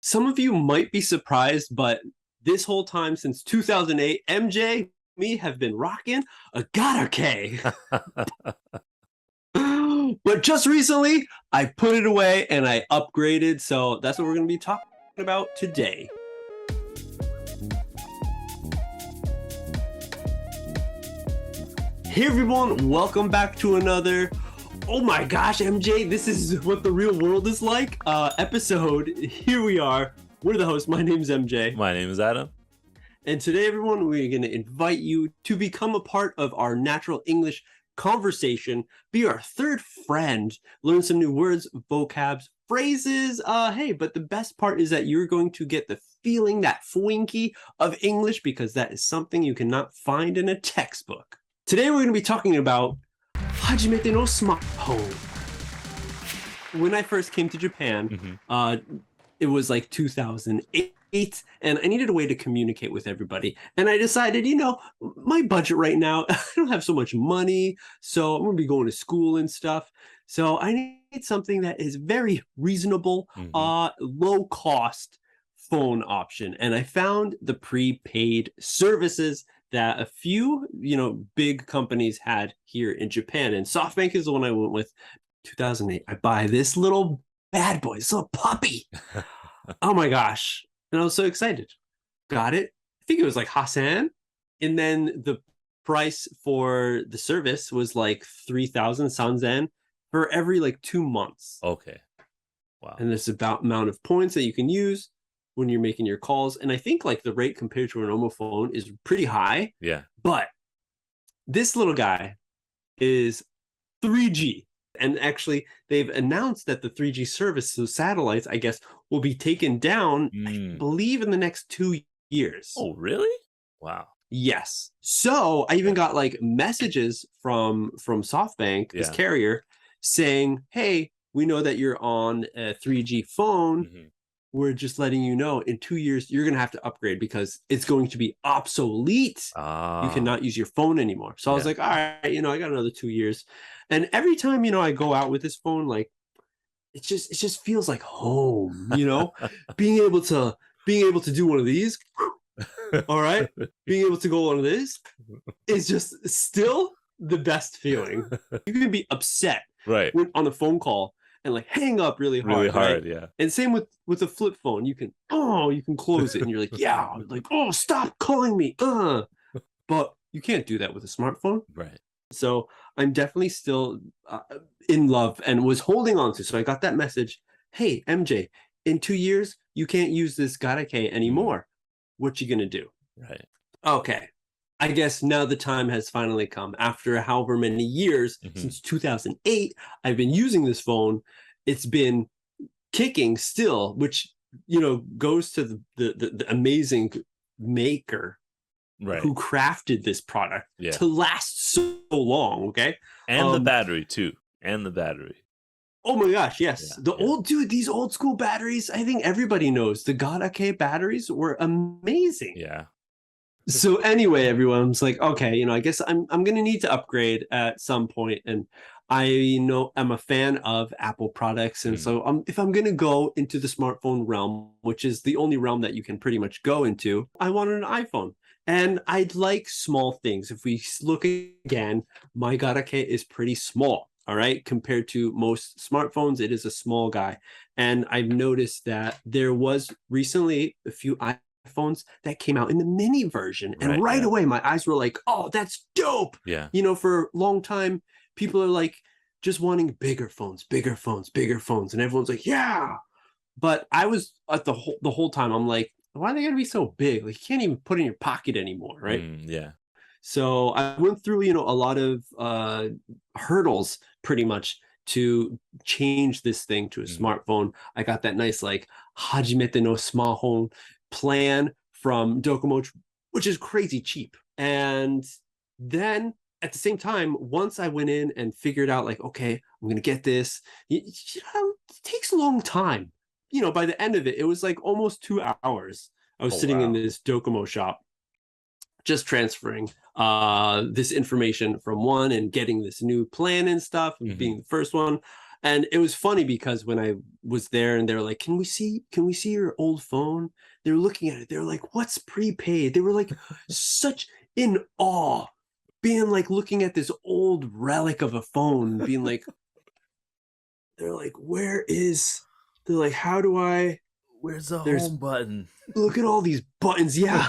Some of you might be surprised, but this whole time since 2008, MJ, me have been rocking a garakei. But just recently, I put it away and I upgraded. So that's what we're going to be talking about today. Hey everyone, welcome back to another, oh my gosh, MJ, this is what the real world is like, episode. Here we are. We're the hosts. My name's MJ. My name is Adam. And today, everyone, we're going to invite you to become a part of our natural English conversation, be our third friend, learn some new words, vocabs, phrases. Hey, but the best part is that you're going to get the feeling, that雰囲気of English, because that is something you cannot find in a textbook. Today, we're going to be talking about 初めての smartphone. When I first came to Japan, it was like 2008, and I needed a way to communicate with everybody. And I decided, my budget right now, I don't have so much money, so I'm going to be going to school and stuff. So I need something that is very reasonable, low cost phone option. And I found the prepaid services that a few, big companies had here in Japan. And SoftBank is the one I went with. 2008, I buy this little bad boy, this little puppy. Oh my gosh. And I was so excited. Got it. I think it was like Hassan. And then the price for the service was like 3,000 sanzen for every like 2 months. Okay. Wow. And this about amount of points that you can use when you're making your calls. And I think like the rate compared to a normal phone is pretty high. Yeah. But this little guy is 3G. And actually, they've announced that the 3G service, so satellites, I guess, will be taken down, I believe, in the next 2 years. Oh, really? Wow. Yes. So I even got like messages from SoftBank, this carrier, saying, hey, we know that you're on a 3G phone. We're just letting you know in 2 years, you're going to have to upgrade because it's going to be obsolete. You cannot use your phone anymore. So I was like, all right, I got another 2 years. And every time, I go out with this phone, like, it just feels like home, being able to do one of these. All right. Being able to go on this is just still the best feeling. You can be upset when, on a phone call and like hang up really hard. Really hard, right? yeah. And same with a flip phone. You can close it and you're like, yeah, like, oh, stop calling me. But you can't do that with a smartphone. Right. So I'm definitely still in love and was holding on to. So I got that message. Hey, MJ, in 2 years, you can't use this garakei anymore. What you gonna do? Right. Okay. I guess now the time has finally come. After however many years, since 2008, I've been using this phone. It's been kicking still, which, goes to the amazing maker who crafted this product to last so long, okay? And the battery, too. And the battery. Oh my gosh, yes. These old school batteries, I think everybody knows. The garakei batteries were amazing. Yeah. So anyway, everyone's like, okay, I guess I'm going to need to upgrade at some point. And I'm a fan of Apple products. And so if I'm going to go into the smartphone realm, which is the only realm that you can pretty much go into, I wanted an iPhone. And I'd like small things. If we look again, my garakei is pretty small. All right. Compared to most smartphones, it is a small guy. And I've noticed that there was recently a few iPhones that came out in the mini version. And right away, my eyes were like, oh, that's dope. Yeah. For a long time, people are like just wanting bigger phones. And everyone's like, yeah. But I was at the whole time, I'm like, why are they going to be so big? Like, you can't even put it in your pocket anymore. Right. Yeah. So I went through, a lot of hurdles pretty much to change this thing to a smartphone. I got that nice, like, hajimete no smartphone plan from Docomo, which is crazy cheap. And then at the same time, once I went in and figured out, like, okay, I'm going to get this, it takes a long time. By the end of it, it was like almost 2 hours. I was sitting in this Docomo shop, just transferring this information from one and getting this new plan and stuff and being the first one. And it was funny because when I was there and they were like, can we see your old phone? They were looking at it. They were like, what's prepaid? They were like such in awe, being like looking at this old relic of a phone, being like, they're like, they're like, how do I, Where's the there's home button? Look at all these buttons. Yeah.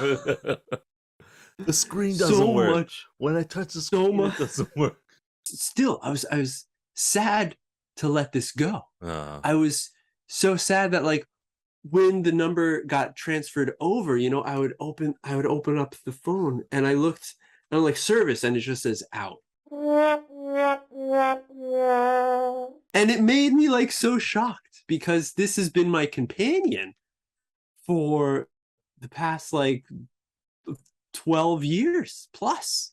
The screen doesn't So work. much. When I touch the screen, it doesn't work. Still, I was sad to let this go. Uh, I was so sad that like when the number got transferred over, you know, I would open up the phone and I looked and I'm like service and it just says out. And it made me like so shocked because this has been my companion for the past like 12 years plus.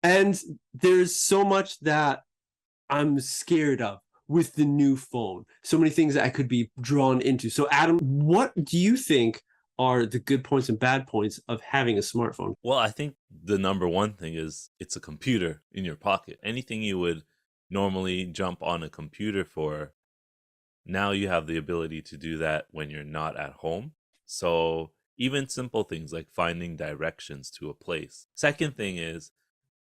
And there's so much that I'm scared of with the new phone. So many things that I could be drawn into. So Adam, what do you think are the good points and bad points of having a smartphone? well, I think the number one thing is it's a computer in your pocket. Anything you would normally jump on a computer for, now you have the ability to do that when you're not at home. So even simple things like finding directions to a place. Second thing is,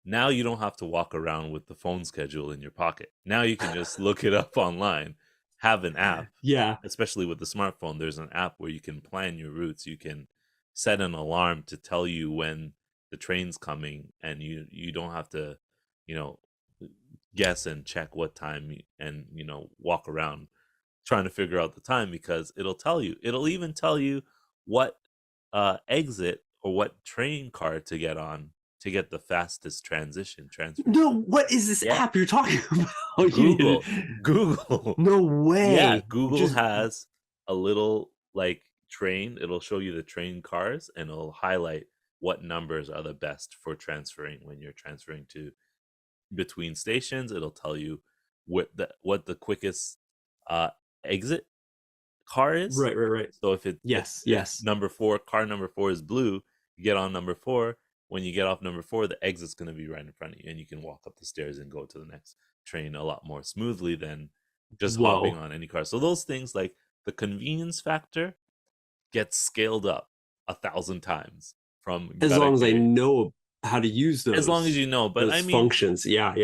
now you don't have to walk around with the phone schedule in your pocket. Now you can just look it up online, have an app. Yeah. Especially with the smartphone, there's an app where you can plan your routes. You can set an alarm to tell you when the train's coming, and you don't have to, you know, guess and check what time and, you know, walk around trying to figure out the time, because it'll tell you. It'll even tell you what exit or what train car to get on to get the fastest transfer. No, what is this app you're talking about? Google. No way. Yeah, Google has a little like train. It'll show you the train cars and it'll highlight what numbers are the best for transferring when you're transferring to between stations. It'll tell you what the quickest exit car is. Right. So if it yes. car number 4 is blue, you get on number 4. When you get off number 4, the exit's going to be right in front of you, and you can walk up the stairs and go to the next train a lot more smoothly than just hopping on any car. So those things, like the convenience factor, gets scaled up 1,000 times from as long as I know how to use those. As long as you know, but I mean functions. Yeah.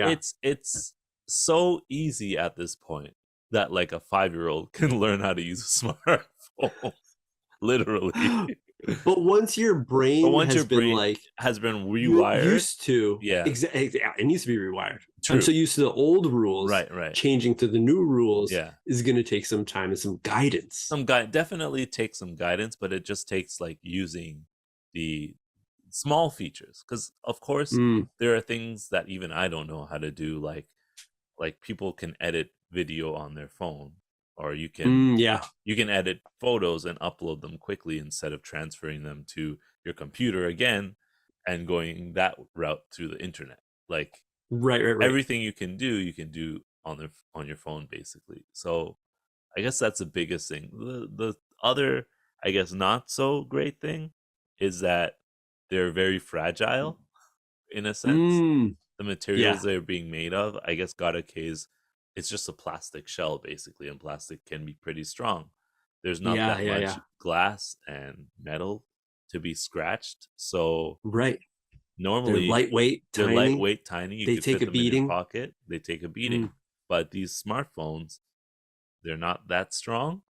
It's so easy at this point that like a 5-year-old can learn how to use a smartphone. Literally. But once your brain has been rewired, used to, exactly, it needs to be rewired. True. I'm so used to the old rules, right. Changing to the new rules, is going to take some time and some guidance. Definitely takes some guidance, but it just takes like using the small features, because of course there are things that even I don't know how to do, like people can edit video on their phone. Or you can you can edit photos and upload them quickly instead of transferring them to your computer again and going that route through the internet. Like right. Everything you can do on your phone basically. So I guess that's the biggest thing. The other, I guess, not so great thing is that they're very fragile in a sense. The materials they're being made of, I guess garakei's, it's just a plastic shell basically, and plastic can be pretty strong. There's not that much glass and metal to be scratched, so normally they're lightweight, tiny. They take a beating in your pocket. They take a beating, but these smartphones, they're not that strong.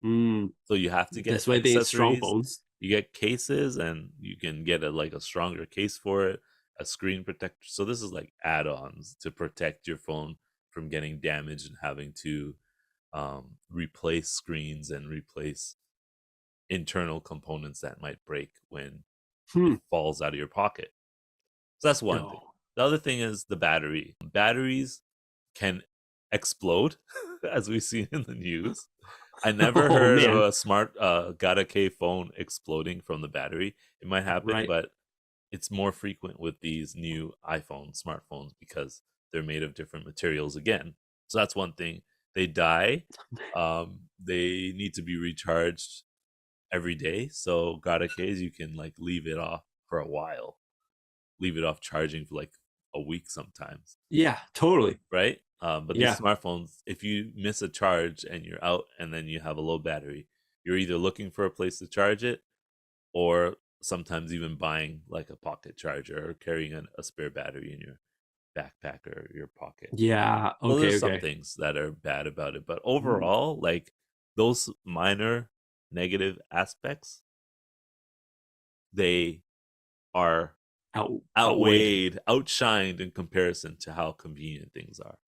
So you have to get that's why they have strong phones. You get cases, and you can get a stronger case for it, a screen protector. So this is like add-ons to protect your phone from getting damaged and having to replace screens and replace internal components that might break when it falls out of your pocket. So that's one thing. The other thing is the battery. Batteries can explode, as we've seen in the news. I never heard of a smart garakei phone exploding from the battery. It might happen, but it's more frequent with these new iPhone smartphones because they're made of different materials again. So that's one thing. They die. They need to be recharged every day. So garakeis, you can like leave it off for a while. Leave it off charging for like a week sometimes. Yeah, totally. Right? But these smartphones, if you miss a charge and you're out and then you have a low battery, you're either looking for a place to charge it or sometimes even buying like a pocket charger or carrying a spare battery in your backpack or your pocket. Yeah. Well, Okay. there's some Okay. things that are bad about it, but overall, like those minor negative aspects, they are outweighed, outshined in comparison to how convenient things are,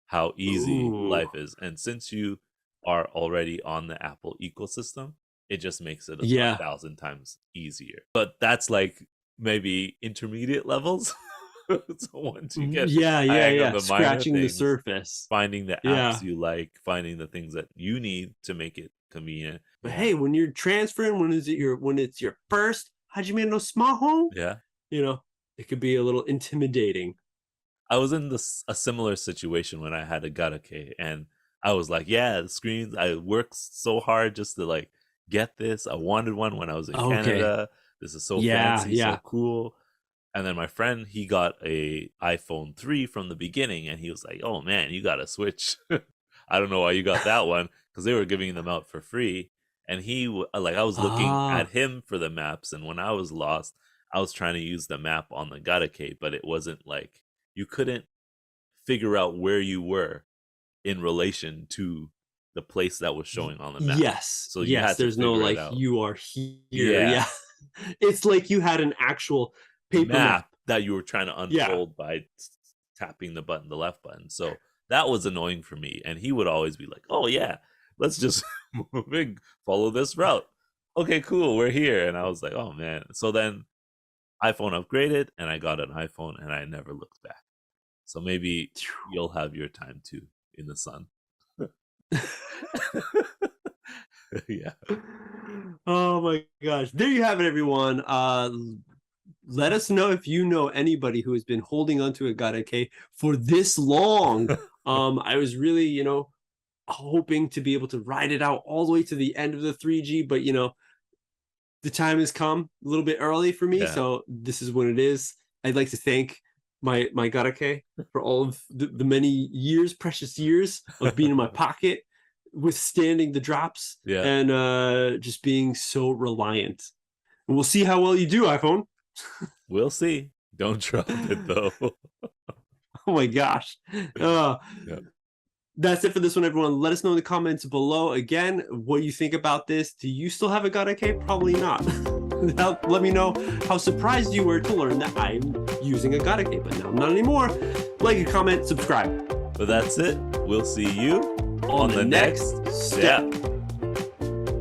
how easy life is. And since you are already on the Apple ecosystem, it just makes it 1,000 times easier. But that's like maybe intermediate levels. So once you get hang of the scratching minor the things, surface, finding the apps you like, finding the things that you need to make it convenient. But hey, when you're transferring, when it's your first hajime no smartphone, it could be a little intimidating. I was in a similar situation when I had a garakei, and I was like, yeah, the screens, I worked so hard just to like get this. I wanted one when I was in Canada. This is so fancy, so cool. And then my friend, he got a iPhone 3 from the beginning, and he was like, oh man, you got to switch. I don't know why you got that one, because they were giving them out for free. And I was looking at him for the maps, and when I was lost, I was trying to use the map on the garakei, but it wasn't like, you couldn't figure out where you were in relation to the place that was showing on the map. So you had to there's no like you are here. It's like you had an actual paper map that you were trying to unfold by tapping the left button. So that was annoying for me. And he would always be like, oh yeah, let's just follow this route. Okay, cool, we're here. And I was like, oh man. So then iPhone upgraded and I got an iPhone and I never looked back. So maybe you'll have your time too in the sun. Oh my gosh. There you have it, everyone. Let us know if you know anybody who has been holding onto a garakei for this long. I was really, hoping to be able to ride it out all the way to the end of the 3G, but the time has come a little bit early for me, so this is when it is. I'd like to thank my garakei for all of the many precious years of being in my pocket, withstanding the drops, and just being so reliant. And we'll see how well you do, iPhone. We'll see. Don't drop it though. Oh my gosh. That's it for this one, everyone. Let us know in the comments below. Again, what do you think about this? Do you still have a garakei? Probably not. Let me know how surprised you were to learn that I'm using a garakei, but now not anymore. Like, comment, subscribe. But that's it. We'll see you on the next step.